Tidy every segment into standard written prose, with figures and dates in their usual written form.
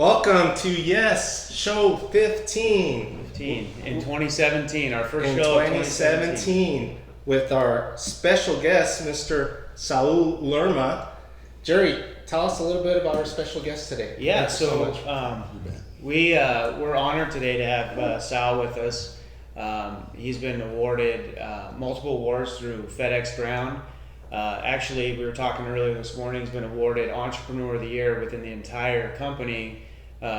Welcome to show 15. 15 in 2017, our first In show of 2017 with our special guest, Mr. Saul Lerma. Jerry, tell us a little bit about our special guest today. Yeah, Thank you so much. We're honored today to have Sal with us. He's been awarded multiple awards through Fedex Ground. Actually, we were talking earlier this morning, he's been awarded Entrepreneur of the Year within the entire company,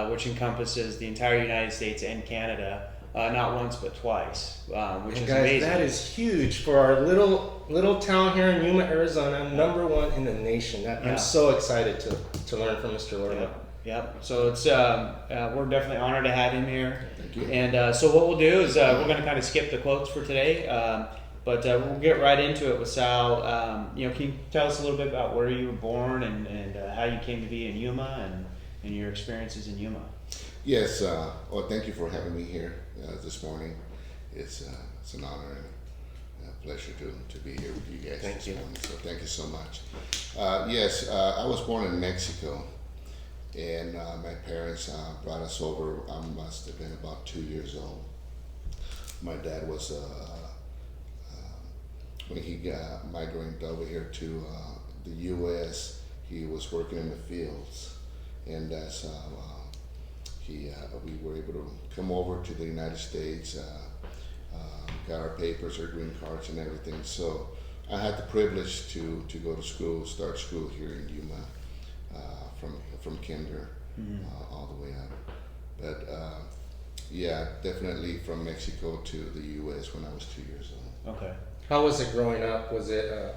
which encompasses the entire United States and Canada, not once but twice, which is guys, amazing. that is huge for our little town here in Yuma, Arizona, #1 in the nation. I'm so excited to learn from Mr. Lerma. Yep. So it's we're definitely honored to have him here. Thank you. And so what we'll do is we're going to kind of skip the quotes for today, but we'll get right into it with Sal. Can you tell us a little bit about where you were born and how you came to be in Yuma and your experiences in Yuma? Yes. Well, thank you for having me here this morning. It's an honor and a pleasure to be here with you guys this morning. So thank you so much. Yes, I was born in Mexico. And my parents brought us over. I must have been about 2 years old. My dad was, when he migrated over here to the U.S., he was working in the fields. And that's how we were able to come over to the United States, got our papers, our green cards and everything. So I had the privilege to go to school, start school here in Yuma. From kinder all the way up, but definitely from Mexico to the U.S. when I was 2 years old. Okay. How was it growing up? Was it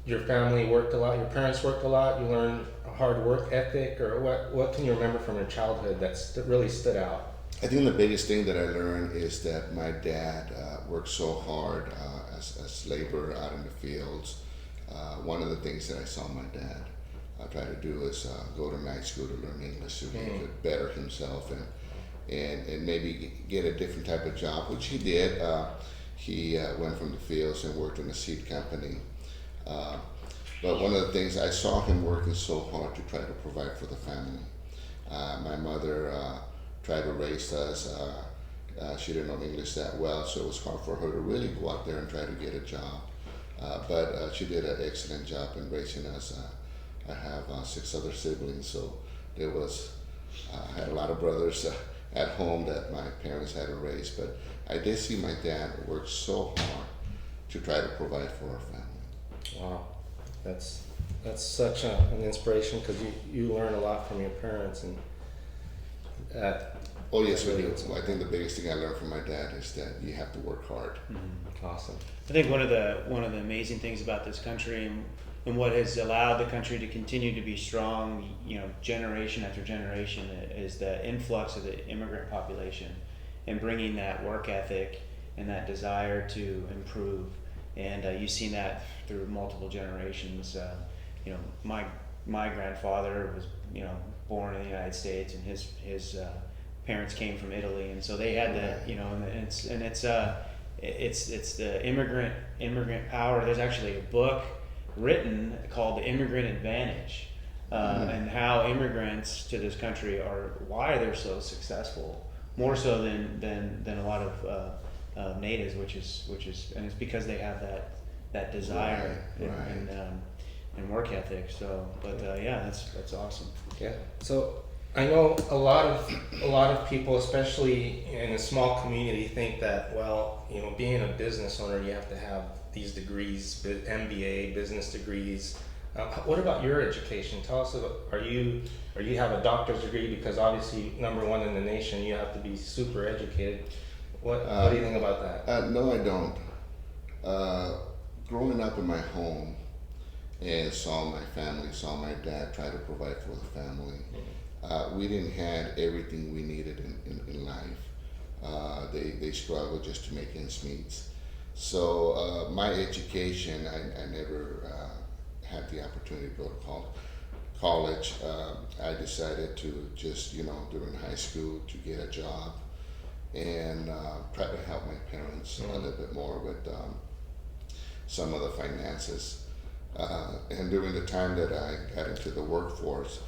your family worked a lot? Your parents worked a lot? You learned a hard work ethic, or what can you remember from your childhood that really stood out? I think the biggest thing that I learned is that my dad worked so hard as labor out in the fields. One of the things that I saw my dad try to do is go to night school to learn English so he could better himself and maybe get a different type of job, which he did. He went from the fields and worked in a seed company. But one of the things, I saw him working so hard to try to provide for the family. My mother tried to raise us. She didn't know English that well, so it was hard for her to really go out there and try to get a job. But she did an excellent job in raising us. I have 6 other siblings, so there was, I had a lot of brothers at home that my parents had to raise, but I did see my dad work so hard to try to provide for our family. Wow, that's such an inspiration, because you learn a lot from your parents, and oh yes, we do. I think the biggest thing I learned from my dad is that you have to work hard. Awesome. I think one of the amazing things about this country and what has allowed the country to continue to be strong, generation after generation, is the influx of the immigrant population and bringing that work ethic and that desire to improve. And you've seen that through multiple generations. My grandfather was born in the United States, and his parents came from Italy, and so they had it's the immigrant power. There's actually a book written called The Immigrant Advantage, and how immigrants to this country why they're so successful, more so than a lot of natives, which is and it's because they have that desire and work ethic. So, but that's awesome. Yeah. So I know a lot of people, especially in a small community, think that, being a business owner, you have to have these degrees, MBA, business degrees. What about your education? Tell us about, are you have a doctor's degree, because obviously #1 in the nation, you have to be super educated. What do you think about that? No, I don't. Growing up in my home and saw my dad try to provide for the family. We didn't have everything we needed in life. They struggled just to make ends meet. So my education, I never had the opportunity to go to college. I decided to just, during high school, to get a job and try to help my parents a little bit more with some of the finances. And during the time that I got into the workforce,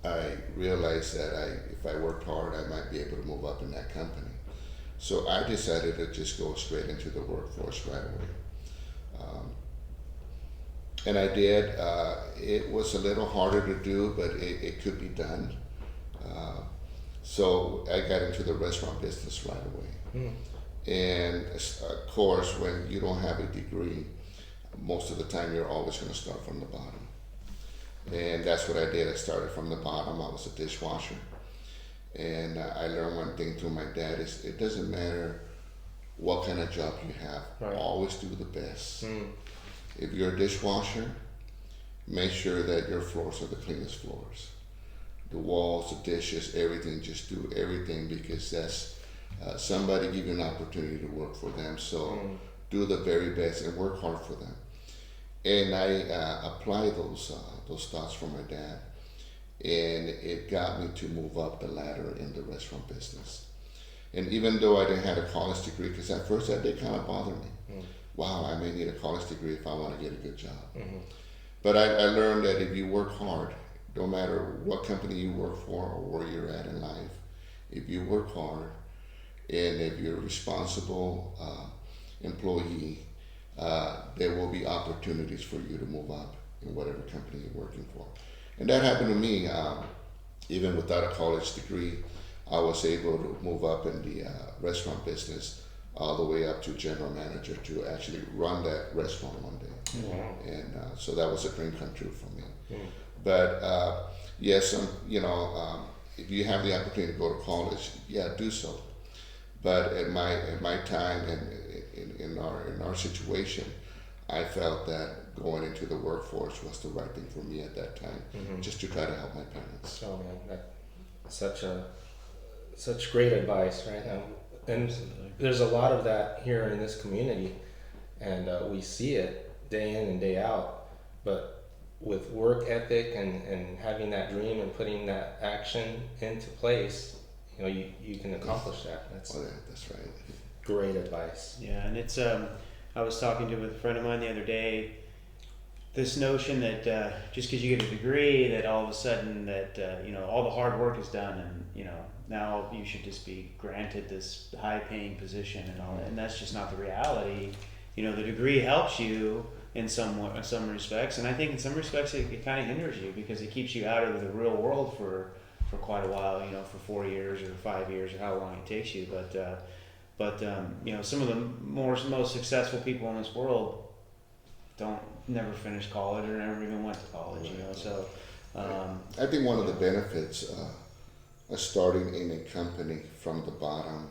I realized that if I worked hard, I might be able to move up in that company. So I decided to just go straight into the workforce right away. Um, and I did. It was a little harder to do, but it could be done. Uh, so I got into the restaurant business right away. Mm. And of course, when you don't have a degree, most of the time you're always going to start from the bottom. And that's what I did. I started from the bottom. I was a dishwasher. And I learned one thing through my dad is it doesn't matter what kind of job you have, Right. always do the best. Mm. If you're a dishwasher, make sure that your floors are the cleanest floors. The walls, the dishes, everything, just do everything because that's somebody give you an opportunity to work for them. So do the very best and work hard for them. And I applied those thoughts from my dad, and it got me to move up the ladder in the restaurant business. And even though I didn't have a college degree, because at first that did kind of bother me. Wow, I may need a college degree if I want to get a good job. Mm-hmm. But I learned that if you work hard, no matter what company you work for or where you're at in life, if you work hard and if you're a responsible employee, there will be opportunities for you to move up in whatever company you're working for. And that happened to me. Even without a college degree, I was able to move up in the restaurant business all the way up to general manager to actually run that restaurant one day. Wow. And so that was a dream come true for me. Mm. But yes, if you have the opportunity to go to college, yeah, do so. But at my time and in our situation, I felt that going into the workforce was the right thing for me at that time, just to try to help my parents. So man, such great advice, right? And there's a lot of that here in this community, and we see it day in and day out. But with work ethic and having that dream and putting that action into place, you can accomplish that. Oh yeah, that's right. Great advice. Yeah, and it's I was talking to with a friend of mine the other day. This notion that just because you get a degree, that all of a sudden that all the hard work is done, and now you should just be granted this high-paying position and all that. And that's just not the reality. The degree helps you in some respects, and I think in some respects it kind of hinders you because it keeps you out of the real world for quite a while. For 4 years or 5 years or how long it takes you. But some of the most successful people in this world never finished college or never even went to college. So I think one of the benefits of starting in a company from the bottom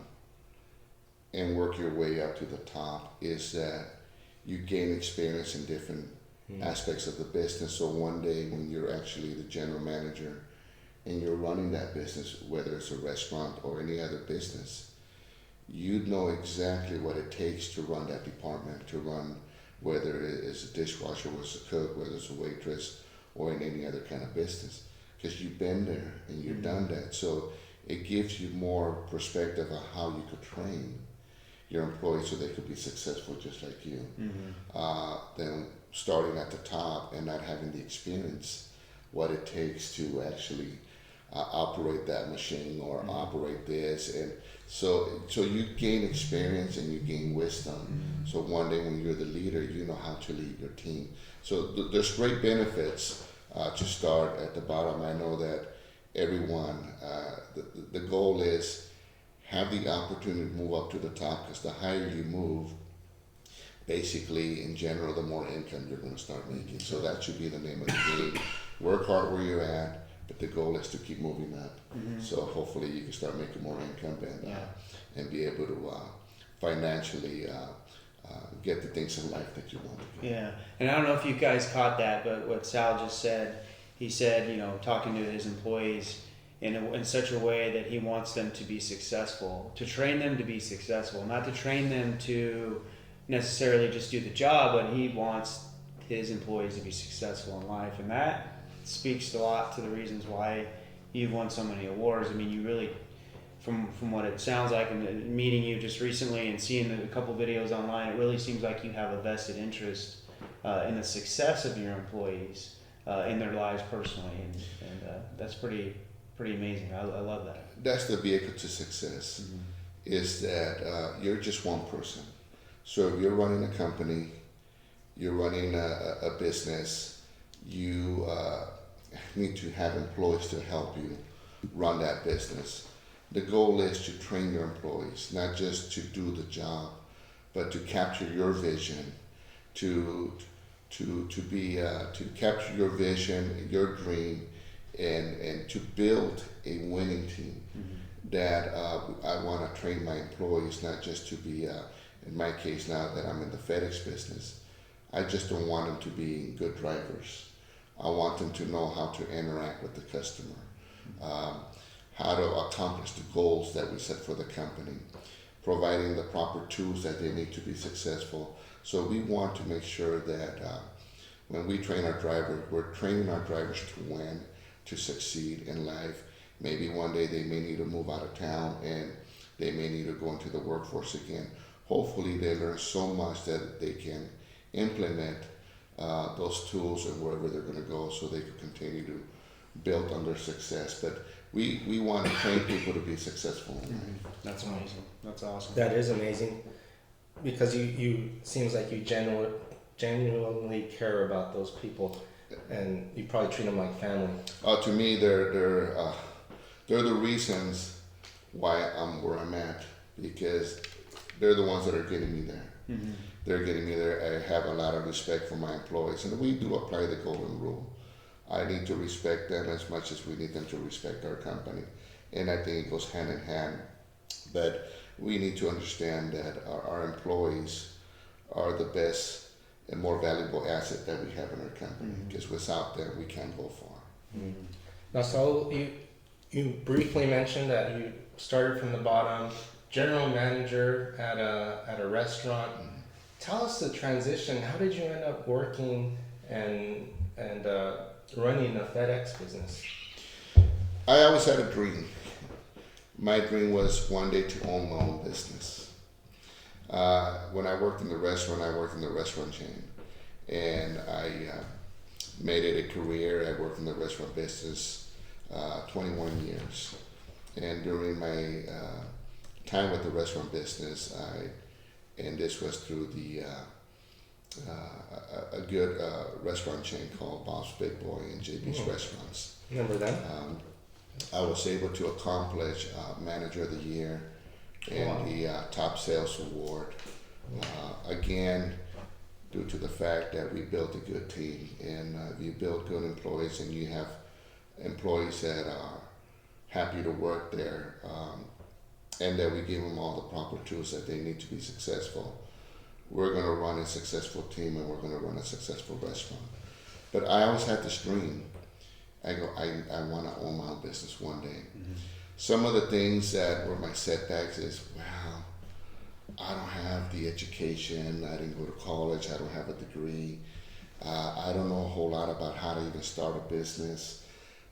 and work your way up to the top is that you gain experience in different aspects of the business. So one day when you're actually the general manager and you're running that business, whether it's a restaurant or any other business, you know exactly what it takes to run that department, to run whether it is a dishwasher, whether it's a cook, whether it's a waitress, or in any other kind of business, because you've been there and you've done that. So it gives you more perspective of how you could train your employees so they could be successful just like you. Than starting at the top and not having the experience, what it takes to actually operate that machine or operate this. And so you gain experience and you gain wisdom. So one day when you're the leader, you know how to lead your team. So there's great benefits to start at the bottom. I know that everyone, the goal is have the opportunity to move up to the top, because the higher you move, basically in general, the more income you're going to start making. So that should be the name of the game. Work hard where you're at, but the goal is to keep moving up. So hopefully you can start making more income and be able to financially get the things in life that you want. Yeah, and I don't know if you guys caught that, but what Sal just said, he said, talking to his employees in such a way that he wants them to be successful, to train them to be successful, not to train them to necessarily just do the job, but he wants his employees to be successful in life. And that speaks a lot to the reasons why you've won so many awards. I mean, you really, from what it sounds like, and meeting you just recently and seeing a couple videos online, it really seems like you have a vested interest in the success of your employees. in their lives personally, and that's pretty amazing. I love that. That's the vehicle to success. Mm-hmm. Is that you're just one person. So if you're running a company, you're running a business, you need to have employees to help you run that business. The goal is to train your employees, not just to do the job, but to capture your vision, to capture your vision, your dream, and to build a winning team. Mm-hmm. That I want to train my employees not just to be, in my case now that I'm in the Fedex business, I just don't want them to be good drivers. I want them to know how to interact with the customer, how to accomplish the goals that we set for the company, providing the proper tools that they need to be successful. So we want to make sure that when we train our drivers, we're training our drivers to win, to succeed in life. Maybe one day they may need to move out of town and they may need to go into the workforce again. Hopefully they learn so much that they can implement those tools and wherever they're going to go so they can continue to build on their success. But we want to train people to be successful in life. That's amazing. That's awesome. That is amazing, because you seems like you genuinely care about those people, and you probably treat them like family. To me, they're the reasons why I'm where I'm at, because they're the ones that are getting me there. Mm-hmm. They're getting me there. I have a lot of respect for my employees, and we do apply the golden rule. I need to respect them as much as we need them to respect our company, and I think it goes hand in hand. But we need to understand that our employees are the best and more valuable asset that we have in our company, because without them we can't go far. Mm-hmm. Now, so you briefly mentioned that you started from the bottom, general manager at a restaurant. Tell us the transition. How did you end up working and running a FedEx business? I always had a dream. My dream was one day to own my own business. When I worked in the restaurant, I worked in the restaurant chain, and I made it a career. I worked in the restaurant business 21 years, and during my time with the restaurant business, and this was through a good restaurant chain called Bob's Big Boy and JB's Restaurants. Remember them? I was able to accomplish Manager of the Year and the Top Sales Award. Again, due to the fact that we built a good team, and you build good employees, and you have employees that are happy to work there, and that we give them all the proper tools that they need to be successful. We're going to run a successful team, and we're going to run a successful restaurant. But I always had this dream. I want to own my own business one day. Mm-hmm. Some of the things that were my setbacks is, wow, I don't have the education. I didn't go to college. I don't have a degree. I don't know a whole lot about how to even start a business.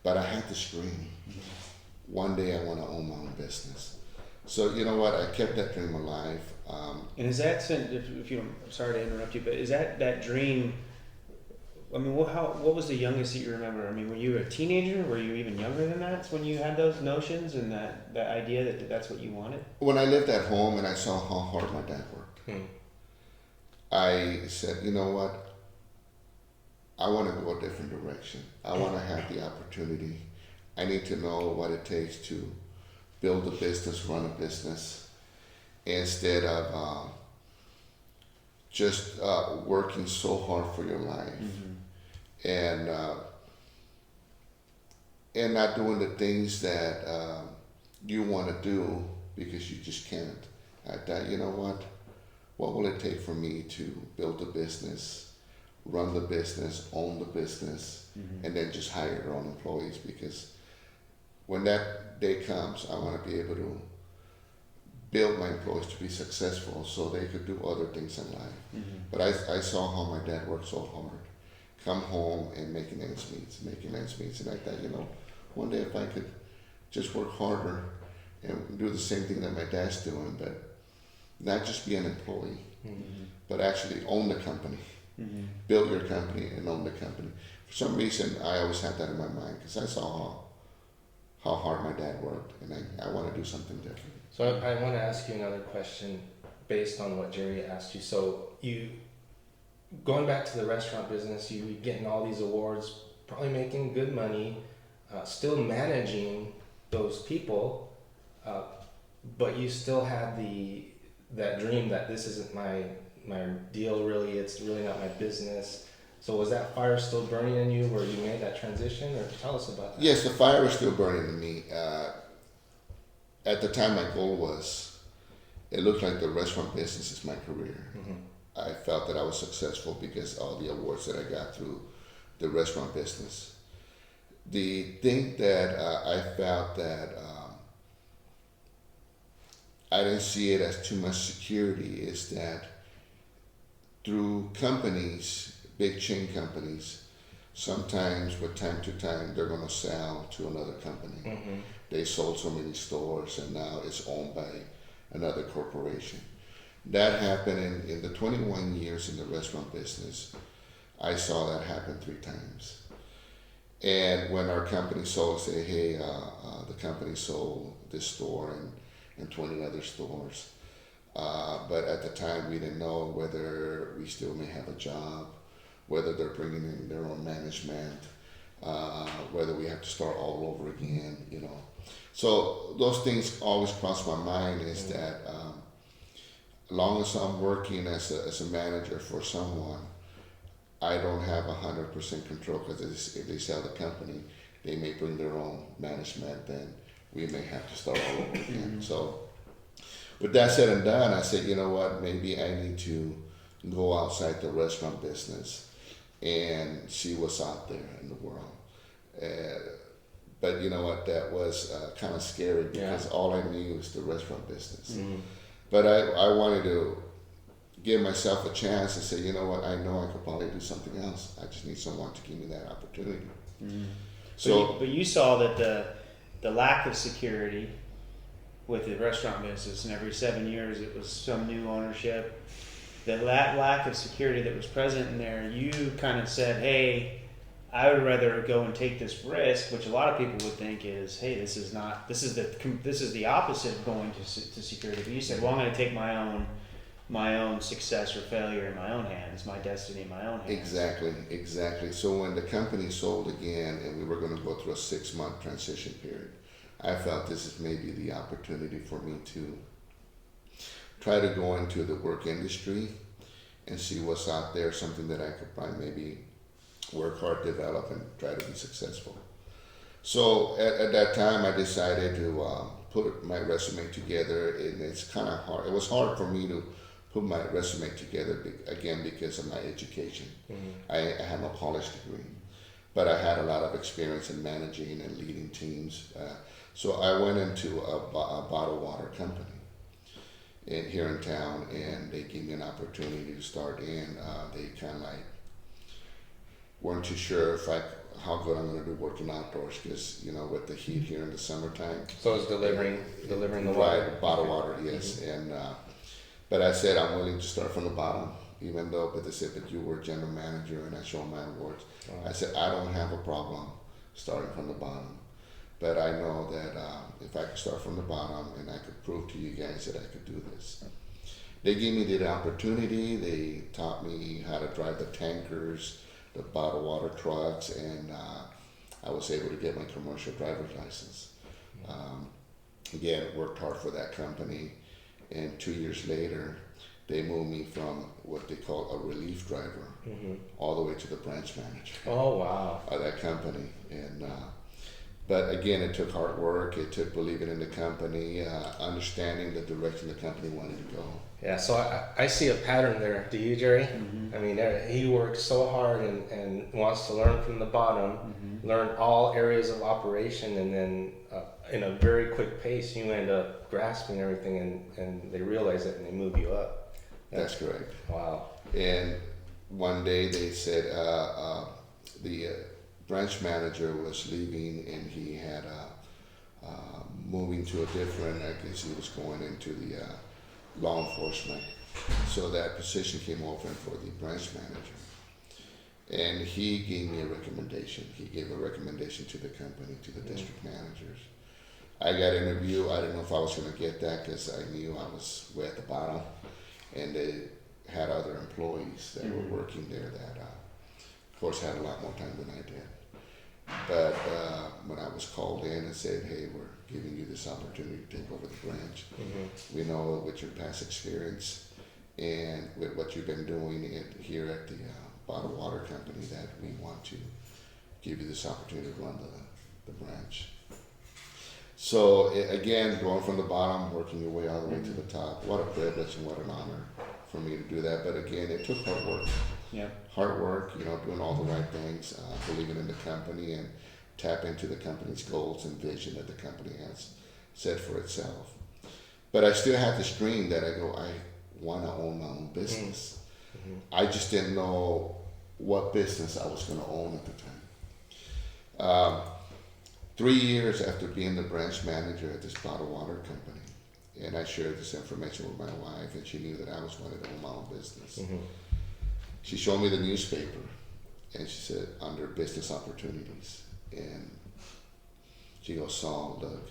But I had this dream. Mm-hmm. One day I want to own my own business. So you know what? I kept that dream alive. And is that, if you don't, sorry to interrupt you, but is that dream? I mean, what was the youngest that you remember? I mean, were you a teenager? Were you even younger than that when you had those notions and that idea that that's what you wanted? When I lived at home and I saw how hard my dad worked, I said, you know what? I want to go a different direction. I want to have the opportunity. I need to know what it takes to build a business, run a business, instead of just working so hard for your life. And not doing the things that you want to do because you just can't. I thought, you know what will it take for me to build a business, run the business, own the business, and then just hire your own employees? Because when that day comes, I want to be able to build my employees to be successful so they could do other things in life. But I saw how my dad worked so hard. Come home and making ends meet. And I thought, you know, one day if I could just work harder and do the same thing that my dad's doing, but not just be an employee, but actually own the company, build your company and own the company. For some reason, I always had that in my mind because I saw how hard my dad worked, and I want to do something different. So I want to ask you another question based on what Jerry asked you. So you, going back to the restaurant business, you getting all these awards, probably making good money, still managing those people, but you still had that dream that this isn't my deal really, it's really not my business. So was that fire still burning in you where you made that transition, or tell us about that? Yes, the fire was still burning in me. At the time, my goal was, it looked like the restaurant business is my career. Mm-hmm. I felt that I was successful because all the awards that I got through the restaurant business. The thing that I felt that I didn't see it as too much security is that through companies, big chain companies, sometimes with time to time they're going to sell to another company. Mm-hmm. They sold so many stores and now it's owned by another corporation. That happened in the 21 years in the restaurant business. I saw that happen 3 times. And when our company sold, say, hey, the company sold this store and 20 other stores. But at the time, we didn't know whether we still may have a job, whether they're bringing in their own management, whether we have to start all over again, you know. So those things always cross my mind is that as long as I'm working as a manager for someone, I don't have 100% control because if they sell the company, they may bring their own management, then we may have to start all over again. So with that said and done, I said, you know what, maybe I need to go outside the restaurant business and see what's out there in the world. But you know what, that was kind of scary because all I knew was the restaurant business. Mm-hmm. But I wanted to give myself a chance and say, you know what, I know I could probably do something else. I just need someone to give me that opportunity. Mm-hmm. So, but you saw that the lack of security with the restaurant business, and every 7 years it was some new ownership. That lack of security that was present in there, you kind of said, hey, I would rather go and take this risk, which a lot of people would think is, hey, this is the opposite of going to security. But you said, well, I'm going to take my own success or failure in my own hands, my destiny in my own hands. Exactly. So when the company sold again and we were going to go through a 6-month transition period, I felt this is maybe the opportunity for me to try to go into the work industry and see what's out there, something that I could probably maybe work hard, develop, and try to be successful. So at that time, I decided to put my resume together, and it's kind of hard. It was hard for me to put my resume together again because of my education. Mm-hmm. I had no college degree, but I had a lot of experience in managing and leading teams. So I went into a bottled water company here in town, and they gave me an opportunity to start in. They kind of like weren't too sure how good I'm going to do working outdoors because, you know, with the heat here in the summertime. So it's delivering the water. Right, bottled water, yes. Mm-hmm. And but I said I'm willing to start from the bottom, even though, but they said, but you were general manager and I showed my awards. Oh. I said, I don't have a problem starting from the bottom. But I know that if I could start from the bottom and I could prove to you guys that I could do this. They gave me the opportunity. They taught me how to drive the tankers, the bottled water trucks, and I was able to get my commercial driver's license. Again, worked hard for that company, and 2 years later, they moved me from what they call a relief driver all the way to the branch manager. Oh, wow. Of that company. And but again, it took hard work. It took believing in the company, understanding the direction the company wanted to go. Yeah, so I see a pattern there. Do you, Jerry? Mm-hmm. I mean, he works so hard and wants to learn from the bottom, learn all areas of operation, and then in a very quick pace, you end up grasping everything, and they realize it and they move you up. That's correct. Wow. And one day they said the branch manager was leaving, and he had moving to a different, I guess he was going into the law enforcement. So that position came open for the branch manager. And he gave me a recommendation. He gave a recommendation to the company, to the district managers. I got interviewed. I didn't know if I was going to get that because I knew I was way at the bottom. And they had other employees that were working there that, of course, had a lot more time than I did. But when I was called in and said, hey, we're giving you this opportunity to take over the branch, we know with your past experience and with what you've been doing here at the bottled water company that we want to give you this opportunity to run the branch. So again, going from the bottom, working your way all the way to the top, what a privilege and what an honor for me to do that. But again, it took hard work. Yeah. Hard work, doing all the right things, believing in the company and tap into the company's goals and vision that the company has set for itself. But I still had this dream that I want to own my own business. I just didn't know what business I was going to own at the time. 3 years after being the branch manager at this bottled water company, and I shared this information with my wife, and she knew that I was going to own my own business. She showed me the newspaper, and she said, under business opportunities, and she goes, Saul, look,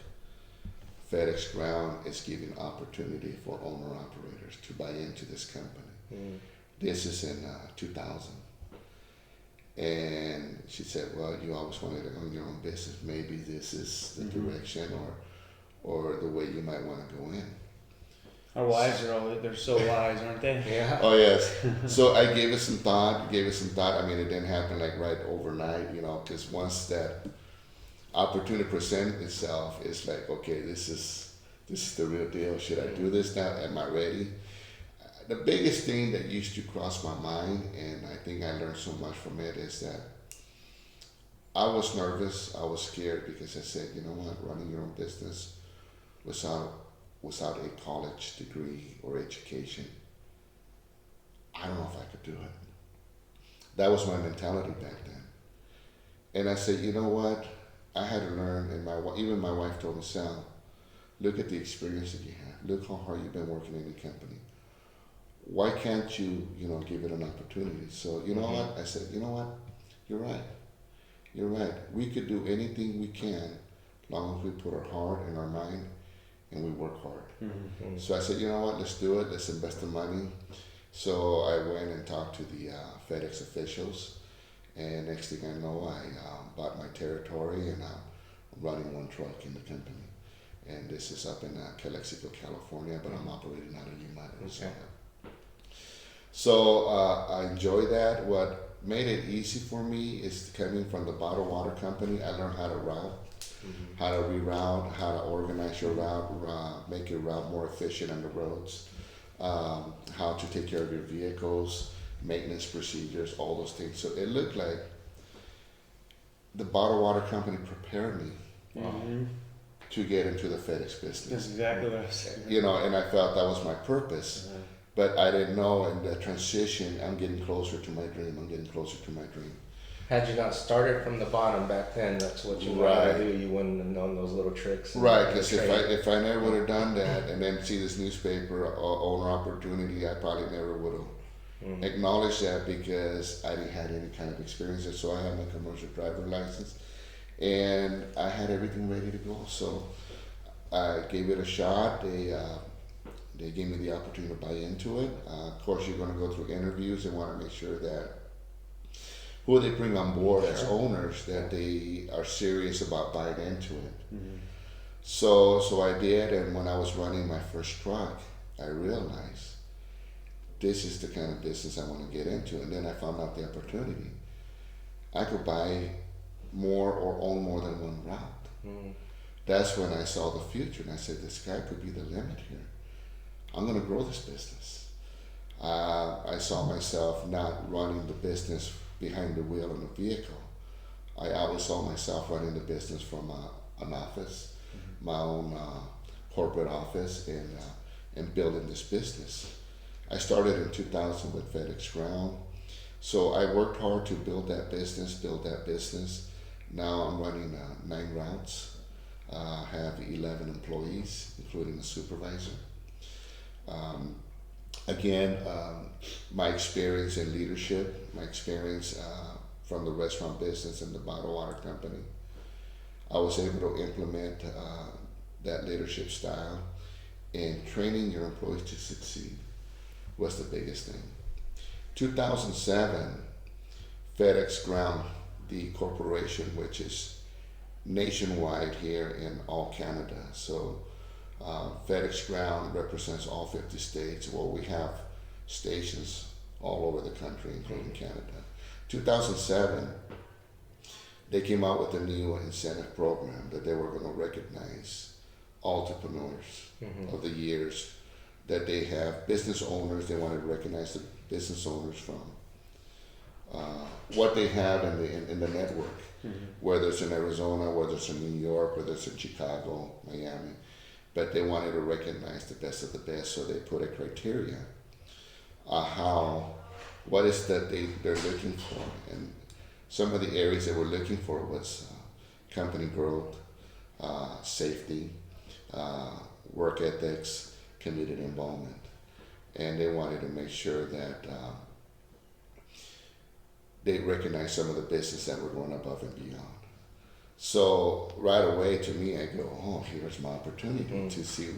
FedEx Ground is giving opportunity for owner-operators to buy into this company. This is in 2000. And she said, well, you always wanted to own your own business. Maybe this is the direction or the way you might want to go in. Our wives they're so wise, aren't they? Yeah. Oh, yes. So I gave it some thought. I mean, it didn't happen like right overnight, because once that opportunity presents itself, it's like, okay, this is the real deal. Should I do this now? Am I ready? The biggest thing that used to cross my mind, and I think I learned so much from it, is that I was nervous. I was scared because I said, you know what, running your own business without a college degree or education, I don't know if I could do it. That was my mentality back then. And I said, you know what, I had to learn, and even my wife told me, Sal, look at the experience that you have. Look how hard you've been working in the company. Why can't you, give it an opportunity? So, you know what? I said, you know what? You're right. You're right. We could do anything we can as long as we put our heart and our mind and we work hard. So I said, you know what? Let's do it. Let's invest the money. So I went and talked to the FedEx officials. And next thing I know, I bought my territory and I'm running one truck in the company. And this is up in Calexico, California, but I'm operating out of Yuma, Arizona. So I enjoy that. What made it easy for me is coming from the bottled water company. I learned how to route, how to reroute, how to organize your route, make your route more efficient on the roads, how to take care of your vehicles, maintenance procedures, all those things. So it looked like the bottled water company prepared me to get into the FedEx business. That's exactly what I was saying. And I felt that was my purpose. But I didn't know in the transition, I'm getting closer to my dream. Had you not started from the bottom back then, that's what you wanted to do. You wouldn't have known those little tricks. Right, because if I never would have done that and then see this newspaper owner opportunity, I probably never would have acknowledged that because I didn't have any kind of experience. So I had my commercial driver license and I had everything ready to go. So I gave it a shot. They gave me the opportunity to buy into it. Of course, you're going to go through interviews and want to make sure that who they bring on board as owners, that they are serious about buying into it. So I did, and when I was running my first truck, I realized this is the kind of business I want to get into. And then I found out the opportunity. I could buy more or own more than one route. That's when I saw the future, and I said, the sky could be the limit here. I'm going to grow this business. I saw myself not running the business behind the wheel in a vehicle. I always saw myself running the business from an office, my own corporate office, and building this business. I started in 2000 with Fedex Ground. So I worked hard to build that business. Now I'm running 9 routes. I have 11 employees, including a supervisor. again, my experience in leadership, my experience from the restaurant business and the bottled water company, I was able to implement that leadership style, and training your employees to succeed was the biggest thing. 2007, FedEx ground the corporation, which is nationwide here in all Canada. So FedEx ground represents all 50 states. Well, we have stations all over the country, including Canada. 2007, they came out with a new incentive program that they were going to recognize entrepreneurs of the years, that they have business owners. They wanted to recognize the business owners from what they have in the network, whether it's in Arizona, whether it's in New York, whether it's in Chicago, Miami. But they wanted to recognize the best of the best, so they put a criteria what is that they're looking for. And some of the areas they were looking for was company growth, safety, work ethics, community involvement. And they wanted to make sure that they recognized some of the business that were going above and beyond. So right away, to me, I go, oh, here's my opportunity to see,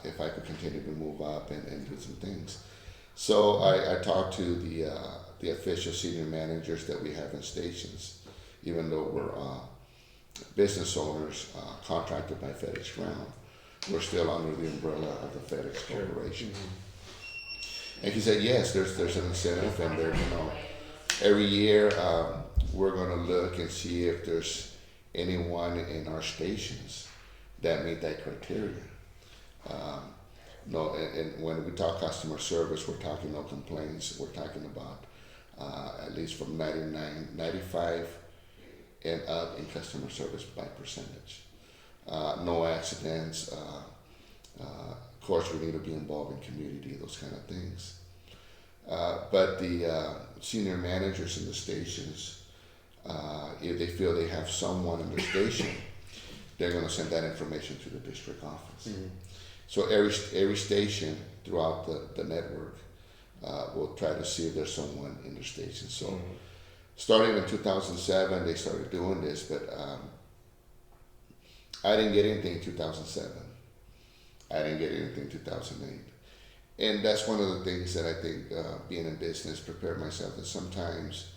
if I could continue to move up and do some things. So I talked to the official senior managers that we have in stations, even though we're business owners contracted by FedEx Ground. We're still under the umbrella of the FedEx Corporation. And he said, yes, there's an incentive, and every year we're going to look and see if there's anyone in our stations that meet that criteria. And when we talk customer service, we're talking no complaints. We're talking about at least from 95 and up in customer service by percentage. No accidents. Of course, we need to be involved in community, those kind of things. But the senior managers in the stations, if they feel they have someone in their station, they're going to send that information to the district office. So every station throughout the network will try to see if there's someone in their station. So starting in 2007, they started doing this, but I didn't get anything in 2007. I didn't get anything in 2008. And that's one of the things that I think being in business prepared myself, that sometimes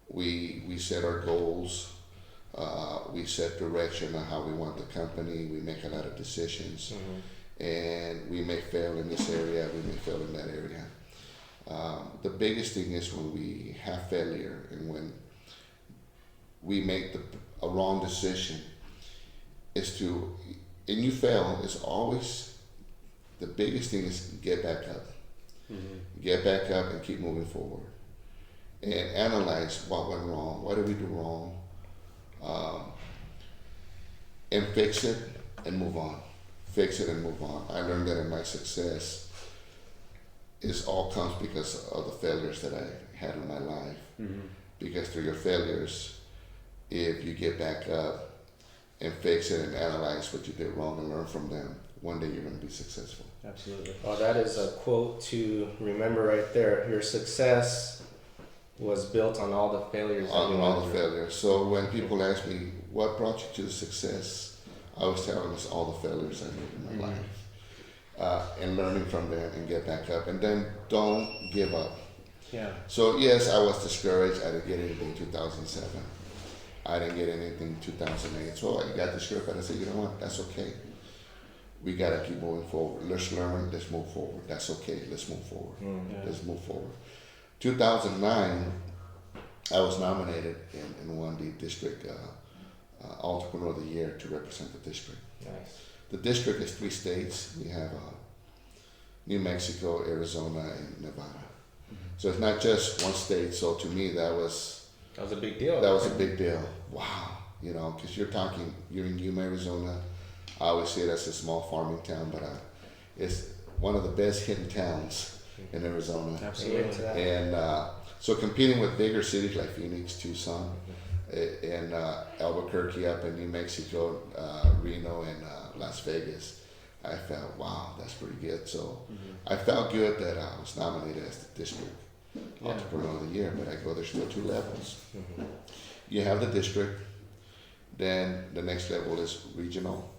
we set our goals, we set direction on how we want the company, we make a lot of decisions, and we may fail in this area, we may fail in that area. The biggest thing is when we have failure and when we make a wrong decision, and you fail, is always, the biggest thing is get back up. Get back up and keep moving forward. And analyze what went wrong, what did we do wrong, and fix it and move on. Fix it and move on. I learned that in my success all comes because of the failures that I had in my life. Because through your failures, if you get back up and fix it and analyze what you did wrong and learn from them, one day you're going to be successful. Absolutely. Well, that is a quote to remember right there. Your success was built on all the failures. On all the failures. So when people ask me, what brought you to the success? I always tell them it's all the failures I made in my life. And learning from them and get back up. And then don't give up. Yeah. So yes, I was discouraged. I didn't get anything in 2007. I didn't get anything in 2008. So I got discouraged, but I said, you know what? That's okay. We got to keep moving forward. Let's learn. Let's move forward. That's okay. Let's move forward. Let's move forward. 2009, I was nominated and won the district Entrepreneur of the Year to represent the district. Nice. The district is 3 states. We have New Mexico, Arizona, and Nevada. So it's not just one state. So to me, that was a big deal. That was a big deal. Wow. Because you're in Yuma, Arizona. I always say that's a small farming town, but it's one of the best hidden towns in Arizona. Absolutely. And so competing with bigger cities like Phoenix, Tucson, and Albuquerque up in New Mexico, Reno, and Las Vegas, I felt, wow, that's pretty good. So I felt good that I was nominated as the district entrepreneur of the year, but I go, there's still 2 levels. You have the district, then the next level is regional,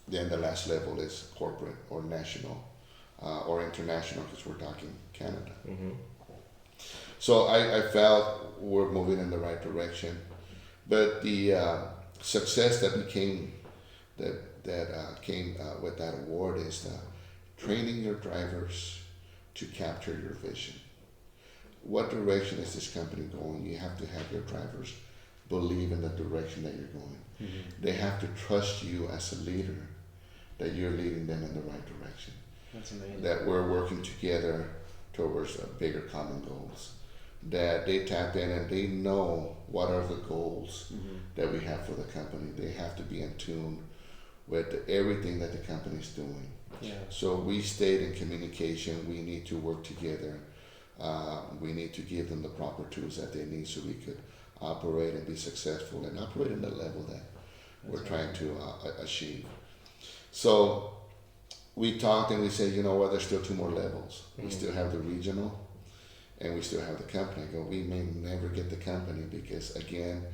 then the last level is corporate or national or international, because we're talking Canada. So I felt we're moving in the right direction, but the success that came with that award is training your drivers to capture your vision. What direction is this company going? You have to have your drivers believe in the direction that you're going. They have to trust you as a leader, that you're leading them in the right direction. That's amazing. That we're working together towards bigger common goals. That they tap in and they know what are the goals that we have for the company. They have to be in tune with everything that the company's doing. Yeah. So we stayed in communication. We need to work together. We need to give them the proper tools that they need so we could operate and be successful and operate in the level that we're trying to achieve. So we talked and we said, you know what, there's still 2 more levels. We still have the regional and we still have the company. I go, we may never get the company because again,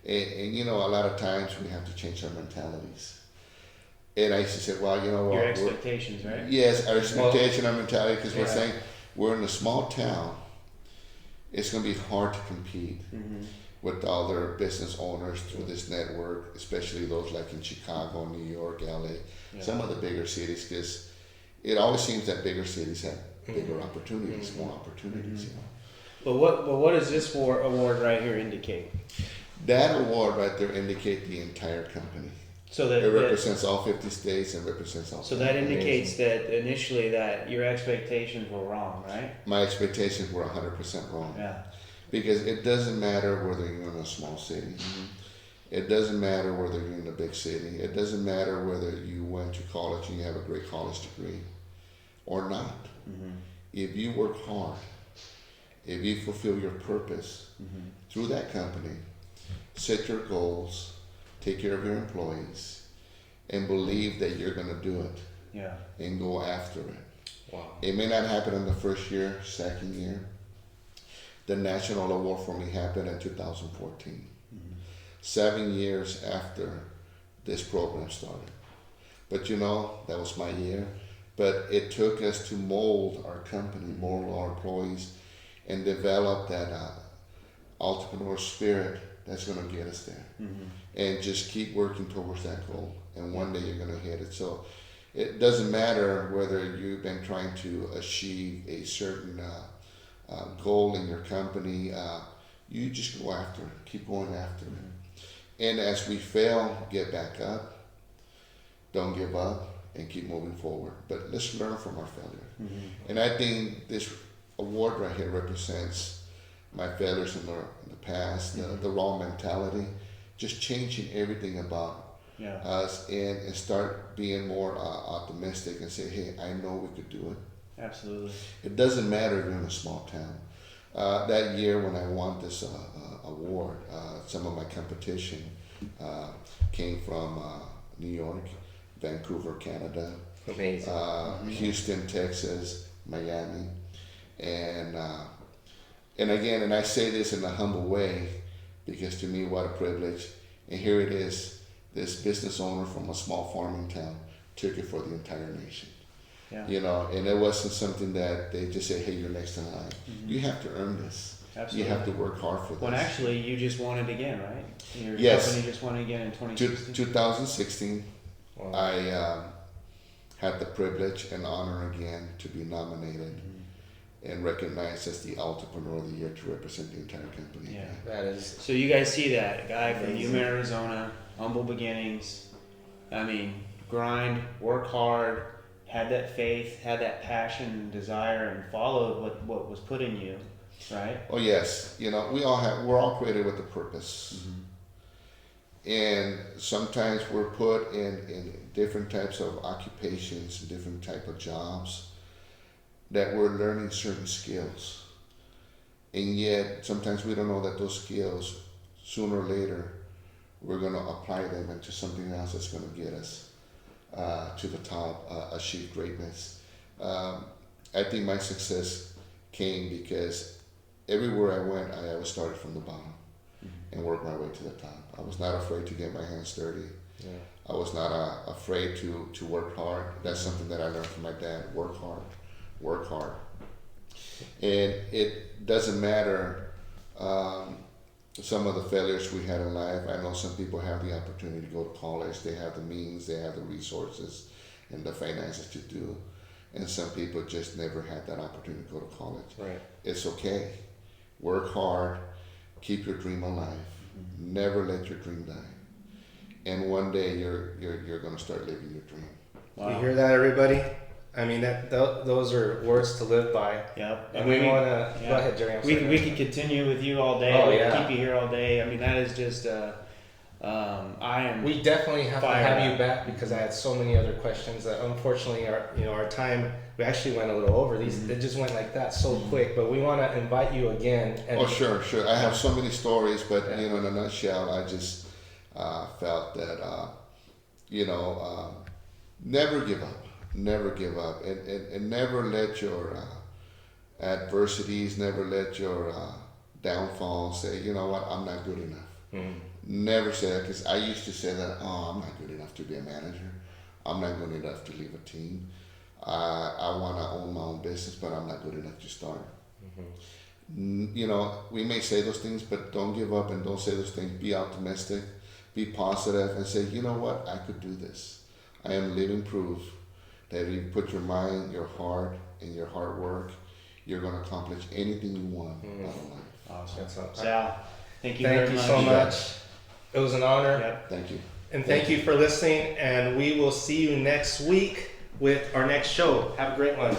and you know, a lot of times we have to change our mentalities. And I used to say, well, you know what? Your expectations, right? Yes, our expectation, our mentality, because we're Yeah. saying we're in a small town. It's going to be hard to compete with other business owners through this network, especially those like in Chicago, New York, LA, some of the bigger cities, because it always seems that bigger cities have bigger opportunities, more opportunities. You know? But what does this award right here indicate? That award right there indicates the entire company. So that It represents all 50 states and represents all. So that indicates that initially that your expectations were wrong, right? My expectations were 100% wrong. Yeah. Because it doesn't matter whether you're in a small city. It doesn't matter whether you're in a big city. It doesn't matter whether you went to college and you have a great college degree or not. If you work hard, if you fulfill your purpose through that company, set your goals, take care of your employees, and believe that you're going to do it. Yeah. And go after it. Wow. It may not happen in the first year, second year. The national award for me happened in 2014. 7 years after this program started. But you know, that was my year. But it took us to mold our company, mold our employees, and develop that entrepreneur spirit that's going to get us there. And just keep working towards that goal. And one day you're going to hit it. So it doesn't matter whether you've been trying to achieve a certain goal in your company. You just go after it. Keep going after it. And as we fail, get back up. Don't give up and keep moving forward. But let's learn from our failure. And I think this award right here represents my failures in the past, the raw mentality, just changing everything about us and start being more optimistic and say, hey, I know we could do it. Absolutely. It doesn't matter if you're in a small town. That year when I won this award, some of my competition came from New York, Vancouver, Canada, Amazing. Houston, Texas, Miami, and again, and I say this in a humble way because to me, what a privilege. And here it is, this business owner from a small farming town took it for the entire nation. Yeah. You know, and it wasn't something that they just say, hey, you're next in line. You have to earn this. Absolutely. You have to work hard for this. When actually you just won it again, right? Your Yes. company just won it again in 2016. 2016, Wow. I had the privilege and honor again to be nominated and recognized as the Entrepreneur of the Year to represent the entire company. Yeah. That is So you guys see that a guy from Amazing. Yuma, Arizona, humble beginnings. I mean, grind, work hard, had that faith, had that passion and desire, and followed what was put in you, right? Oh yes, you know, we're all created with a purpose. And sometimes we're put in different types of occupations, different type of jobs that we're learning certain skills. And yet sometimes we don't know that those skills, sooner or later, we're going to apply them into something else that's going to get us to the top, achieve greatness. I think my success came because everywhere I went, I always started from the bottom and worked my way to the top. I was not afraid to get my hands dirty. Yeah. I was not afraid to work hard. That's something that I learned from my dad. Work hard, work hard. And it doesn't matter some of the failures we had in life. I know some people have the opportunity to go to college. They have the means, they have the resources and the finances to do. And some people just never had that opportunity to go to college. Right. It's okay. Work hard. Keep your dream alive. Never let your dream die. And one day you're going to start living your dream. Wow. You hear that, everybody? I mean, those are words to live by. Yep. And we want to go ahead, Jerry. I'm sorry. We could continue with you all day. Oh, We yeah. could keep you here all day. I mean, that is just. I am. We definitely have to Fired have up. you back because I had so many other questions that unfortunately our time, we actually went a little over. It just went like that so quick, but we want to invite you again. And Oh, sure. I have so many stories, but Yeah. in a nutshell, I just felt that never give up, and never let your adversities, never let your downfalls say, you know what, I'm not good enough. Mhm. Never say that, because I used to say that, oh, I'm not good enough to be a manager. I'm not good enough to lead a team. I want to own my own business, but I'm not good enough to start. We may say those things, but don't give up and don't say those things. Be optimistic, be positive, and say, you know what, I could do this. I am living proof that if you put your mind, your heart, and your hard work, you're going to accomplish anything you want out of life. Awesome. That's all. Sal, thank you Thank very you much. so much. It was an honor. Yep. Thank you. And thank you for listening. And we will see you next week with our next show. Have a great one.